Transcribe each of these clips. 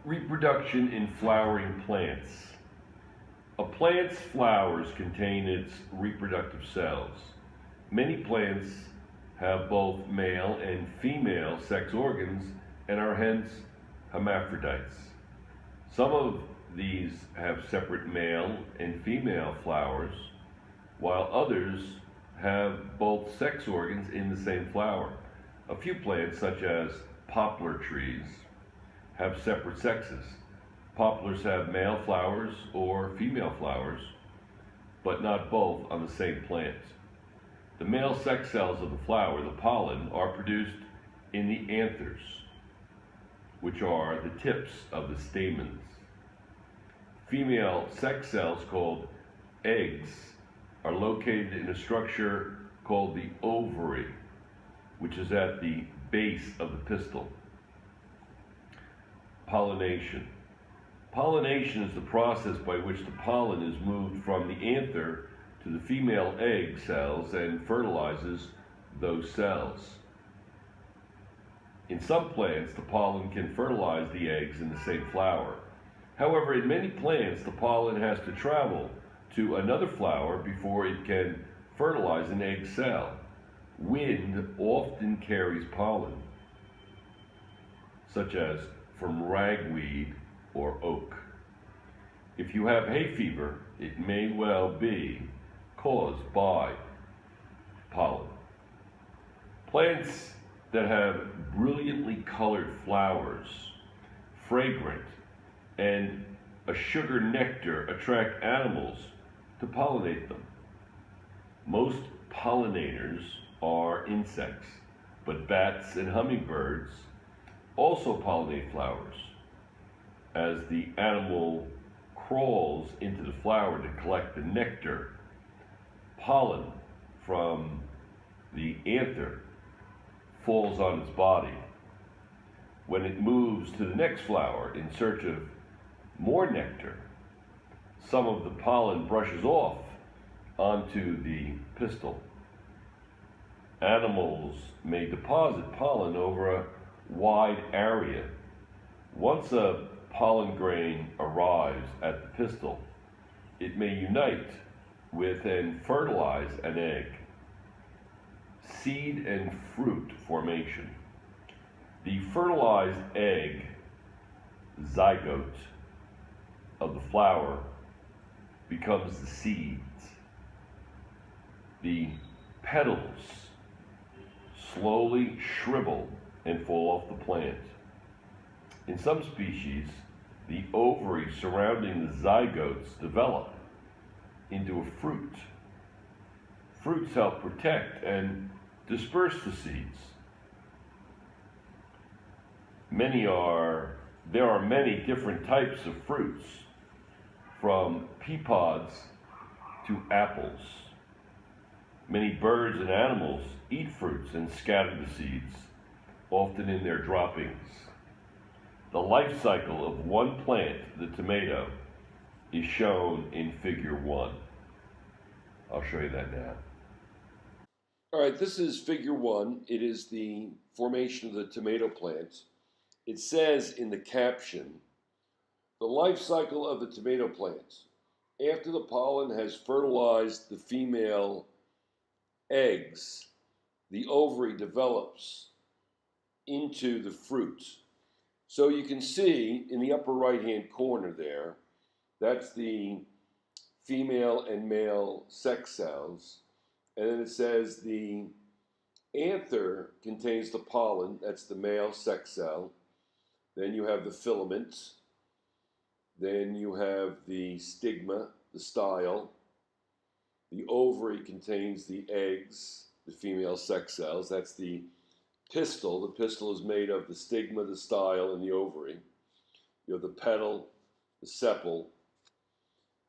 Reproduction in flowering plants. A plant's flowers contain its reproductive cells. Many plants have both male and female sex organs and are hence hermaphrodites. Some of these have separate male and female flowers, while others have both sex organs in the same flower. A few plants, such as poplar trees, have separate sexes. Poplars have male flowers or female flowers, but not both on the same plant. The male sex cells of the flower, the pollen, are produced in the anthers, which are the tips of the stamens. Female sex cells, called eggs, are located in a structure called the ovary, which is at the base of the pistil. Pollination. Pollination is the process by which the pollen is moved from the anther to the female egg cells and fertilizes those cells. In some plants, the pollen can fertilize the eggs in the same flower. However, in many plants, the pollen has to travel to another flower before it can fertilize an egg cell. Wind often carries pollen, such as from ragweed or oak. If you have hay fever, it may well be caused by pollen. Plants that have brilliantly colored flowers, fragrant, and a sugar nectar attract animals to pollinate them. Most pollinators are insects, but bats and hummingbirds also pollinate flowers. As the animal crawls into the flower to collect the nectar, pollen from the anther falls on its body. When it moves to the next flower in search of more nectar, some of the pollen brushes off onto the pistil. Animals may deposit pollen over a wide area. Once a pollen grain arrives at the pistil, it may unite with and fertilize an egg. Seed and fruit formation. The fertilized egg, zygote, of the flower becomes the seeds. The petals slowly shrivel and fall off the plant. In some species, the ovary surrounding the zygotes develop into a fruit. Fruits help protect and disperse the seeds. There are many different types of fruits, from pea pods to apples. Many birds and animals eat fruits and scatter the seeds, often in their droppings. The life cycle of one plant, the tomato, is shown in Figure 1. I'll show you that now. All right, this is Figure 1. It is the formation of the tomato plant. It says in the caption, the life cycle of the tomato plant. After the pollen has fertilized the female eggs, the ovary develops into the fruit. So you can see in the upper right-hand corner there, that's the female and male sex cells. And then it says the anther contains the pollen, that's the male sex cell. Then you have the filament. Then you have the stigma, the style. The ovary contains the eggs, the female sex cells. That's the pistil. The pistil is made of the stigma, the style, and the ovary. You have the petal, the sepal.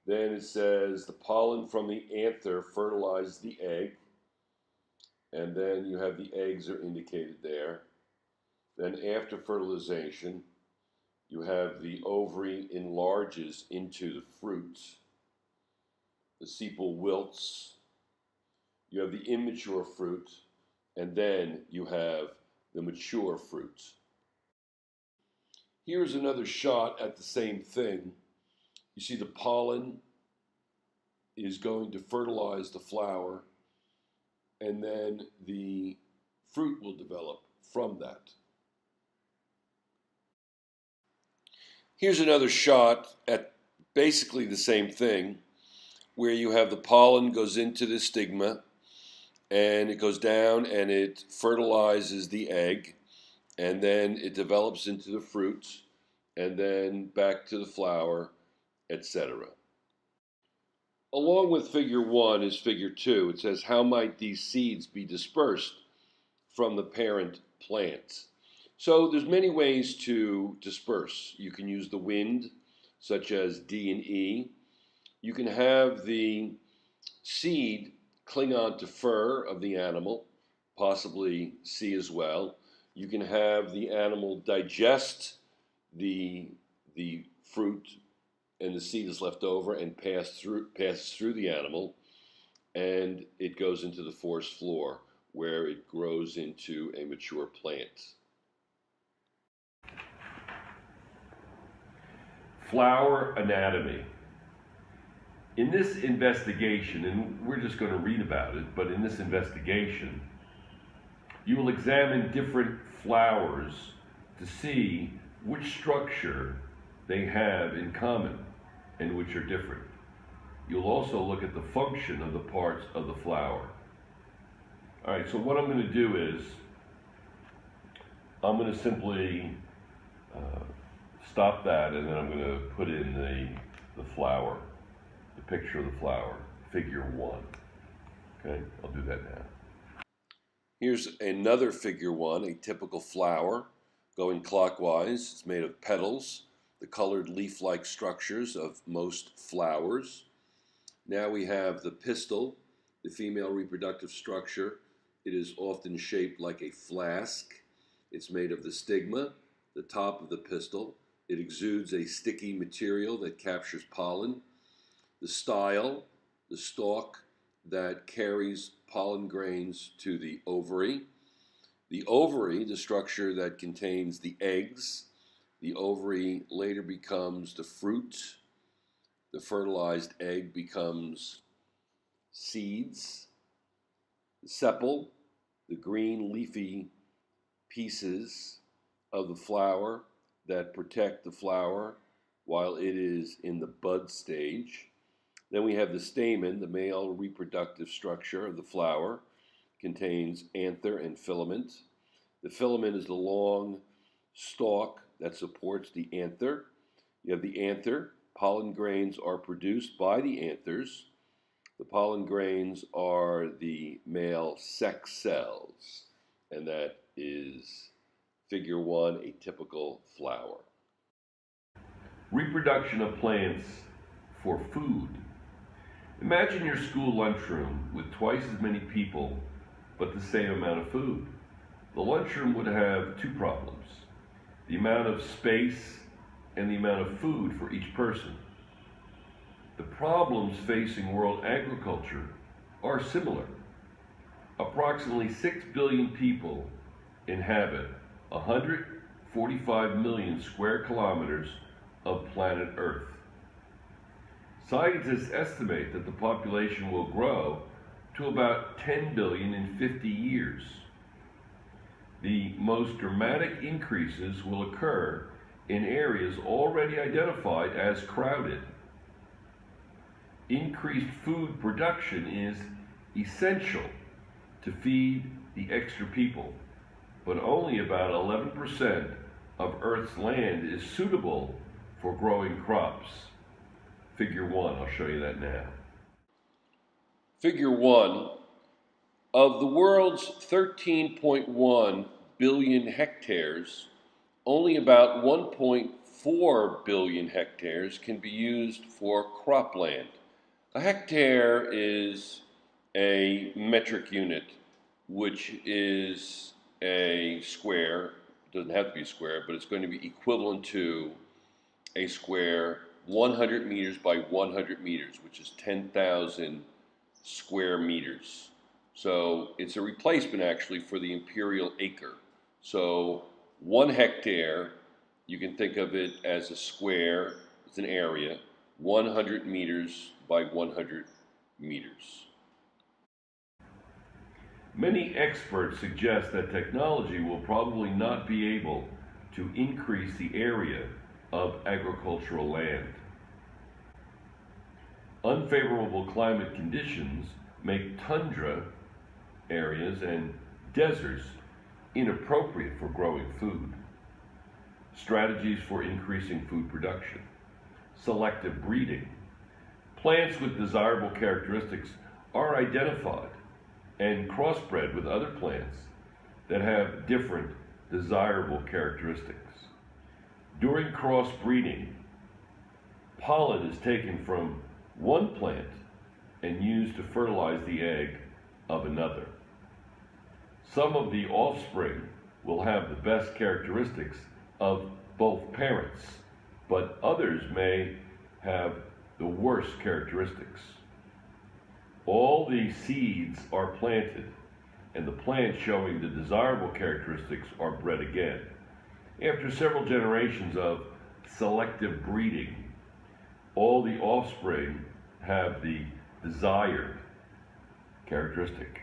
Then it says the pollen from the anther fertilizes the egg. And then you have the eggs are indicated there. Then after fertilization, you have the ovary enlarges into the fruit. The sepal wilts. You have the immature fruit. And then you have the mature fruit. Here's another shot at the same thing. You see the pollen is going to fertilize the flower, and then the fruit will develop from that. Here's another shot at basically the same thing, where you have the pollen goes into the stigma, and it goes down and it fertilizes the egg, and then it develops into the fruit, and then back to the flower, etc. Along with figure 1 is figure 2. It says, how might these seeds be dispersed from the parent plant? So there's many ways to disperse. You can use the wind, such as D and E. You can have the seed cling on to fur of the animal, possibly C as well. You can have the animal digest the fruit, and the seed is left over and passes through the animal, and it goes into the forest floor where it grows into a mature plant. Flower anatomy. In this investigation, and we're just going to read about it, but in this investigation, you will examine different flowers to see which structure they have in common and which are different. You'll also look at the function of the parts of the flower. All right, so what I'm going to do is I'm going to simply stop that, and then I'm going to put in the flower, the picture of the flower, figure 1. Okay, I'll do that now. Here's another figure 1, a typical flower going clockwise. It's made of petals, the colored leaf-like structures of most flowers. Now we have the pistil, the female reproductive structure. It is often shaped like a flask. It's made of the stigma, the top of the pistil. It exudes a sticky material that captures pollen. The style, the stalk that carries pollen grains to the ovary. The ovary, the structure that contains the eggs. The ovary later becomes the fruit. The fertilized egg becomes seeds. The sepal, the green leafy pieces of the flower that protect the flower while it is in the bud stage. Then we have the stamen, the male reproductive structure of the flower, contains anther and filament. The filament is the long stalk that supports the anther. You have the anther. Pollen grains are produced by the anthers. The pollen grains are the male sex cells, and that is figure 1, a typical flower. Reproduction of plants for food. Imagine your school lunchroom with twice as many people, but the same amount of food. The lunchroom would have 2 problems: the amount of space and the amount of food for each person. The problems facing world agriculture are similar. Approximately 6 billion people inhabit 145 million square kilometers of planet Earth. Scientists estimate that the population will grow to about 10 billion in 50 years. The most dramatic increases will occur in areas already identified as crowded. Increased food production is essential to feed the extra people, but only about 11% of Earth's land is suitable for growing crops. Figure 1, I'll show you that now. Figure 1, of the world's 13.1 billion hectares, only about 1.4 billion hectares can be used for cropland. A hectare is a metric unit, which is a square. It doesn't have to be a square, but it's going to be equivalent to a square 100 meters by 100 meters, which is 10,000 square meters. So it's a replacement actually for the imperial acre. So 1 hectare You can think of it as a square, it's an area, 100 meters by 100 meters. Many experts suggest that technology will probably not be able to increase the area of agricultural land. Unfavorable climate conditions make tundra areas and deserts inappropriate for growing food. Strategies for increasing food production. Selective breeding. Plants with desirable characteristics are identified and crossbred with other plants that have different desirable characteristics. During crossbreeding, pollen is taken from one plant and used to fertilize the egg of another. Some of the offspring will have the best characteristics of both parents, but others may have the worst characteristics. All these seeds are planted, and the plants showing the desirable characteristics are bred again. After several generations of selective breeding, all the offspring have the desired characteristic.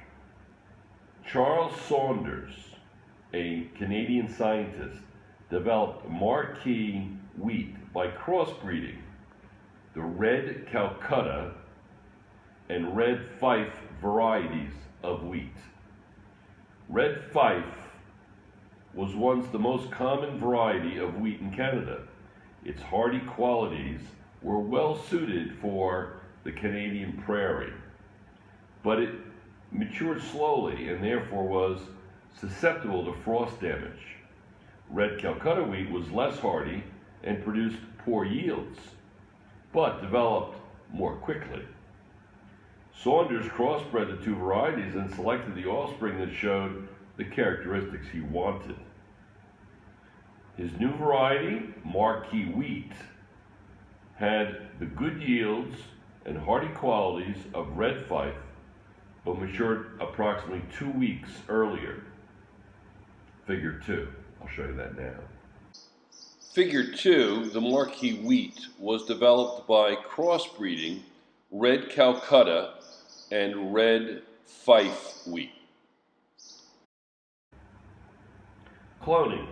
Charles Saunders, a Canadian scientist, developed Marquis wheat by crossbreeding the red Calcutta and red Fife varieties of wheat. Red Fife was once the most common variety of wheat in Canada. Its hardy qualities were well suited for the Canadian prairie, but it matured slowly and therefore was susceptible to frost damage. Red Calcutta wheat was less hardy and produced poor yields, but developed more quickly. Saunders crossbred the two varieties and selected the offspring that showed the characteristics he wanted. His new variety, Marquis wheat, had the good yields and hardy qualities of red Fife, but matured approximately 2 weeks earlier. Figure 2. I'll show you that now. Figure 2, the Marquis wheat, was developed by crossbreeding red Calcutta and red Fife wheat. Cloning.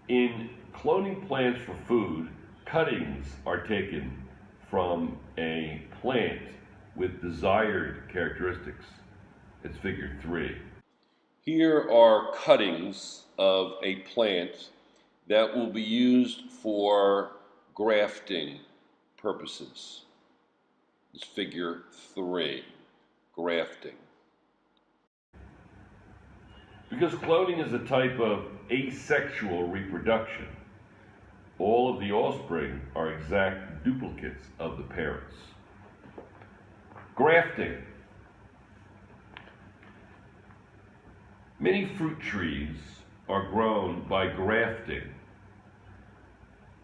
In cloning plants for food, cuttings are taken from a plant with desired characteristics. It's figure 3. Here are cuttings of a plant that will be used for grafting purposes. It's figure 3, grafting. Because cloning is a type of asexual reproduction, all of the offspring are exact duplicates of the parents. Grafting. Many fruit trees are grown by grafting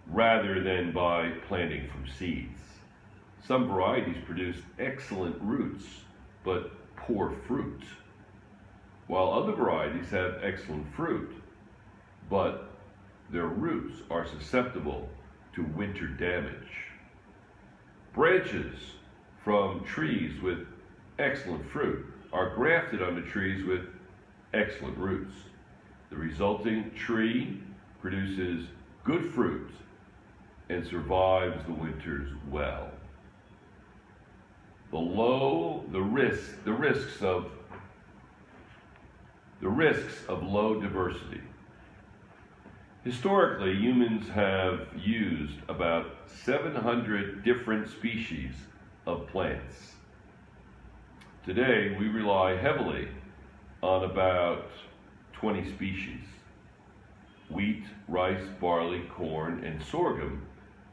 rather than by planting from seeds. Some varieties produce excellent roots, but poor fruit, while other varieties have excellent fruit, but their roots are susceptible to winter damage. Branches from trees with excellent fruit are grafted onto trees with excellent roots. The resulting tree produces good fruit and survives the winters well. The risks of low diversity. Historically, humans have used about 700 different species of plants. Today, we rely heavily on about 20 species. Wheat, rice, barley, corn, and sorghum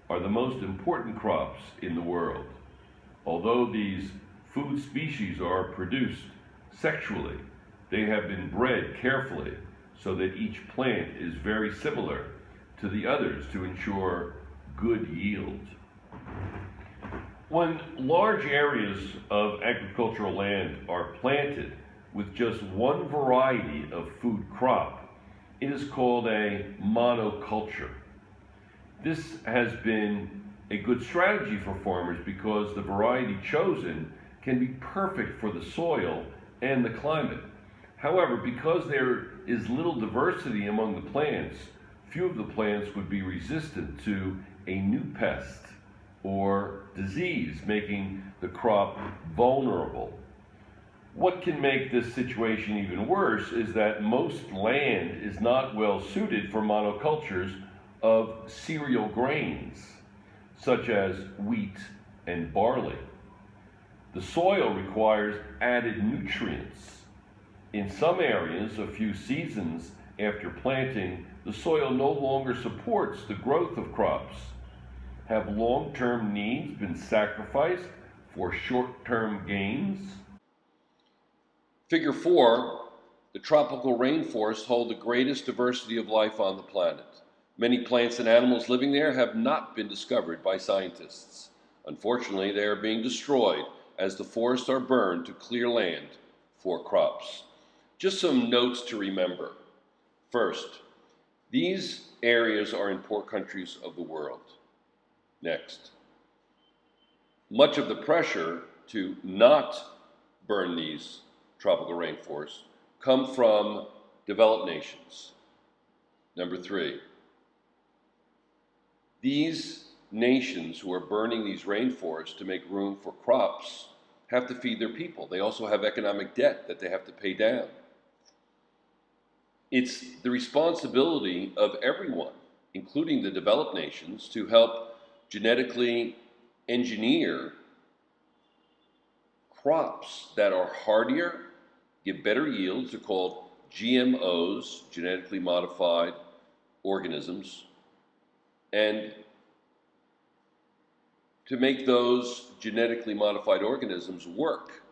are the most important crops in the world. Although these food species are produced sexually, they have been bred carefully so that each plant is very similar to the others to ensure good yield. When large areas of agricultural land are planted with just one variety of food crop, it is called a monoculture. This has been a good strategy for farmers because the variety chosen can be perfect for the soil and the climate. However, because there is little diversity among the plants, few of the plants would be resistant to a new pest or disease, making the crop vulnerable. What can make this situation even worse is that most land is not well suited for monocultures of cereal grains, such as wheat and barley. The soil requires added nutrients. In some areas, a few seasons after planting, the soil no longer supports the growth of crops. Have long-term needs been sacrificed for short-term gains? Figure 4, the tropical rainforests hold the greatest diversity of life on the planet. Many plants and animals living there have not been discovered by scientists. Unfortunately, they are being destroyed as the forests are burned to clear land for crops. Just some notes to remember. First, these areas are in poor countries of the world. Next, much of the pressure to not burn these tropical rainforests come from developed nations. Number 3, these nations who are burning these rainforests to make room for crops have to feed their people. They also have economic debt that they have to pay down. It's the responsibility of everyone, including the developed nations, to help genetically engineer crops that are hardier, give better yields. They're called GMOs, genetically modified organisms, and to make those genetically modified organisms work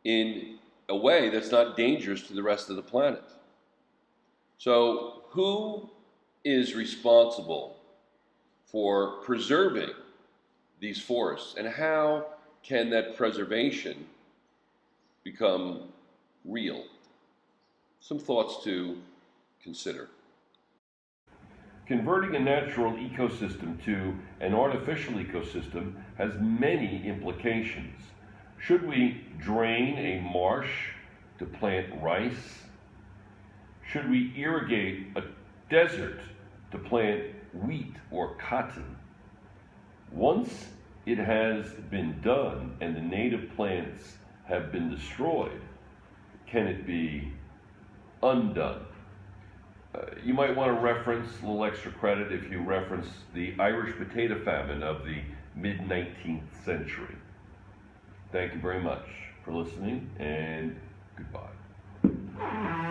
in a way that's not dangerous to the rest of the planet. So who is responsible for preserving these forests, and how can that preservation become real? Some thoughts to consider. Converting a natural ecosystem to an artificial ecosystem has many implications. Should we drain a marsh to plant rice? Should we irrigate a desert to plant wheat or cotton? Once it has been done and the native plants have been destroyed, can it be undone? You might want to reference a little extra credit if you reference the Irish potato famine of the mid-19th century. Thank you very much for listening, and goodbye.